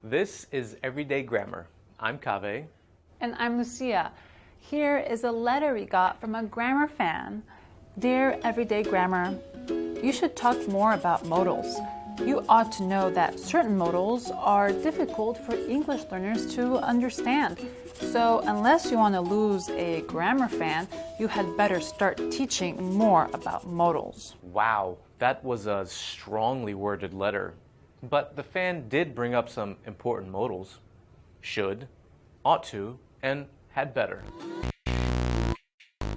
This is Everyday Grammar. I'm Kaveh. And I'm Lucia. Here is a letter we got from a grammar fan. Dear Everyday Grammar, you should talk more about modals. You ought to know that certain modals are difficult for English learners to understand. So unless you want to lose a grammar fan, you had better start teaching more about modals. Wow, that was a strongly worded letter. But the fan did bring up some important modals. Should, ought to, and had better.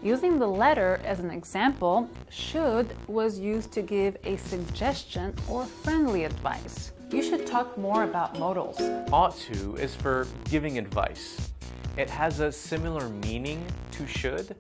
Using the letter as an example, should was used to give a suggestion or friendly advice. You should talk more about modals. Ought to is for giving advice. It has a similar meaning to should,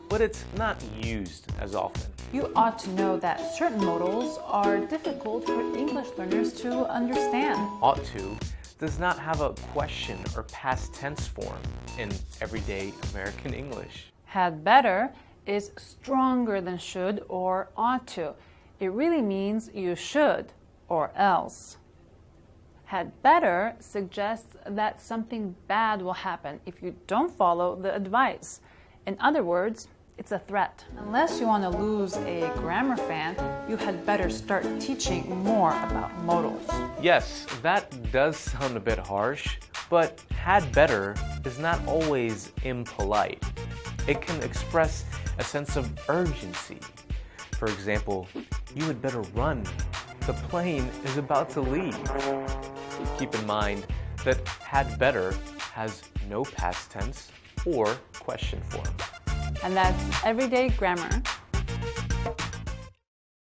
but it's not used as often. You ought to know that certain modals are difficult for English learners to understand. Ought to does not have a question or past tense form in everyday American English. Had better is stronger than should or ought to. It really means you should or else. Had better suggests that something bad will happen if you don't follow the advice. In other words, it's a threat. Unless you want to lose a grammar fan, you had better start teaching more about modals. Yes, that does sound a bit harsh, but had better is not always impolite. It can express a sense of urgency. For example, you had better run. The plane is about to leave. Keep in mind that had better has no past tense or question form. And that's Everyday Grammar.